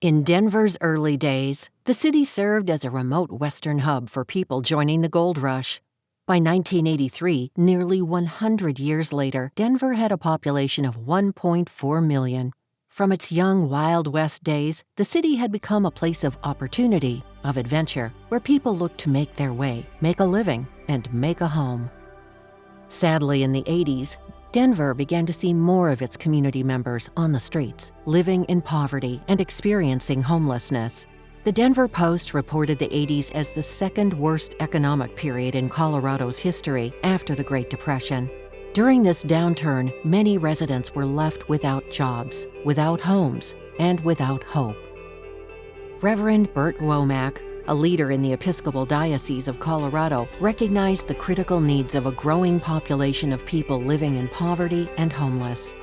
In Denver's early days, the city served as a remote western hub for people joining the gold rush. By 1983, nearly 100 years later, Denver had a population of 1.4 million. From its young Wild West days, the city had become a place of opportunity, of adventure, where people looked to make their way, make a living, and make a home. Sadly, in the 80s, Denver began to see more of its community members on the streets, living in poverty and experiencing homelessness. The Denver Post reported the 80s as the second worst economic period in Colorado's history after the Great Depression. During this downturn, many residents were left without jobs, without homes, and without hope. Reverend Bert Womack, a leader in the Episcopal Diocese of Colorado, recognized the critical needs of a growing population of people living in poverty and homeless.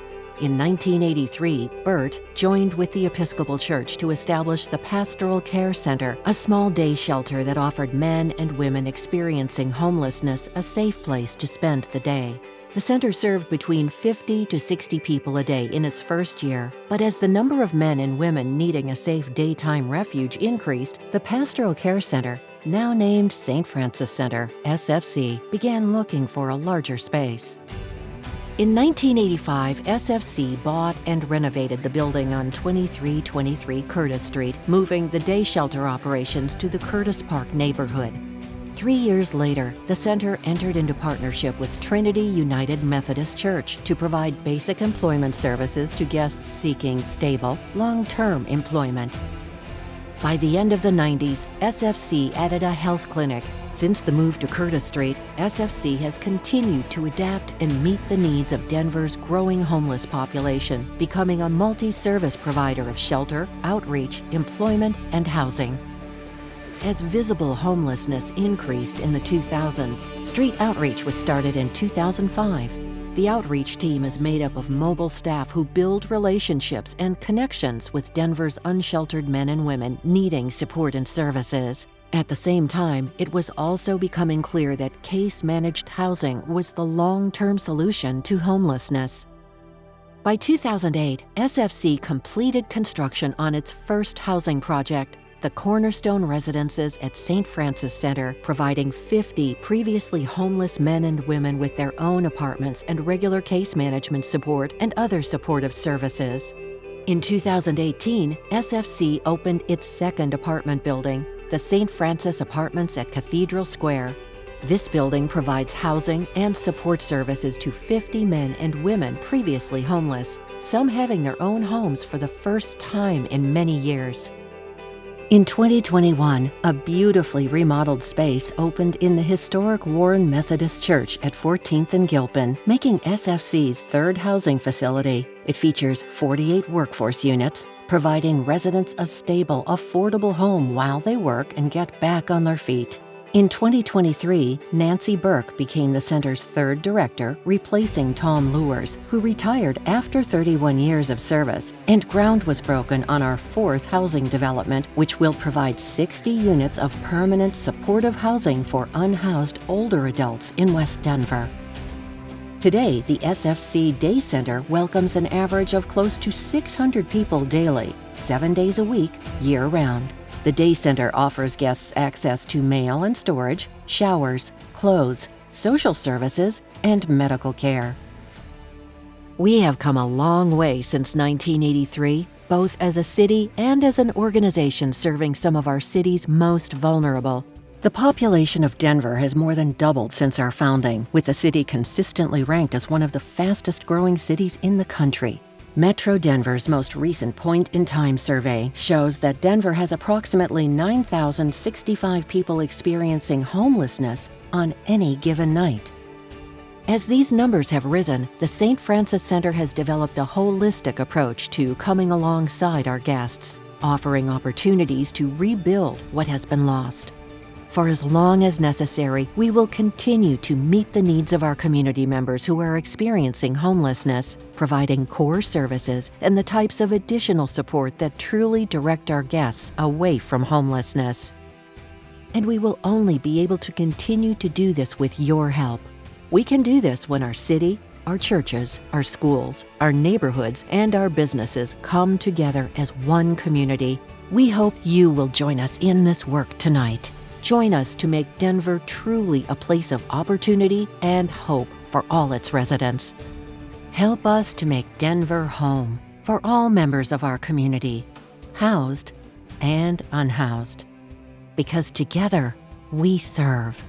In 1983, Bert joined with the Episcopal Church to establish the Pastoral Care Center, a small day shelter that offered men and women experiencing homelessness a safe place to spend the day. The center served between 50 to 60 people a day in its first year, but as the number of men and women needing a safe daytime refuge increased, the Pastoral Care Center, now named St. Francis Center, SFC, began looking for a larger space. In 1985, SFC bought and renovated the building on 2323 Curtis Street, moving the day shelter operations to the Curtis Park neighborhood. 3 years later, the center entered into partnership with Trinity United Methodist Church to provide basic employment services to guests seeking stable, long-term employment. By the end of the 90s, SFC added a health clinic. Since the move to Curtis Street, SFC has continued to adapt and meet the needs of Denver's growing homeless population, becoming a multi-service provider of shelter, outreach, employment, and housing. As visible homelessness increased in the 2000s, street outreach was started in 2005. The outreach team is made up of mobile staff who build relationships and connections with Denver's unsheltered men and women needing support and services. At the same time, it was also becoming clear that case-managed housing was the long-term solution to homelessness. By 2008, SFC completed construction on its first housing project, the Cornerstone Residences at St. Francis Center, providing 50 previously homeless men and women with their own apartments and regular case management support and other supportive services. In 2018, SFC opened its second apartment building, the St. Francis Apartments at Cathedral Square. This building provides housing and support services to 50 men and women previously homeless, some having their own homes for the first time in many years. In 2021, a beautifully remodeled space opened in the historic Warren Methodist Church at 14th and Gilpin, making SFC's third housing facility. It features 48 workforce units, providing residents a stable, affordable home while they work and get back on their feet. In 2023, Nancy Burke became the center's third director, replacing Tom Lewers, who retired after 31 years of service, and ground was broken on our fourth housing development, which will provide 60 units of permanent supportive housing for unhoused older adults in West Denver. Today, the SFC Day Center welcomes an average of close to 600 people daily, 7 days a week, year-round. The Day Center offers guests access to mail and storage, showers, clothes, social services, and medical care. We have come a long way since 1983, both as a city and as an organization serving some of our city's most vulnerable. The population of Denver has more than doubled since our founding, with the city consistently ranked as one of the fastest-growing cities in the country. Metro Denver's most recent point-in-time survey shows that Denver has approximately 9,065 people experiencing homelessness on any given night. As these numbers have risen, the St. Francis Center has developed a holistic approach to coming alongside our guests, offering opportunities to rebuild what has been lost. For as long as necessary, we will continue to meet the needs of our community members who are experiencing homelessness, providing core services and the types of additional support that truly direct our guests away from homelessness. And we will only be able to continue to do this with your help. We can do this when our city, our churches, our schools, our neighborhoods, and our businesses come together as one community. We hope you will join us in this work tonight. Join us to make Denver truly a place of opportunity and hope for all its residents. Help us to make Denver home for all members of our community, housed and unhoused. Because together we serve.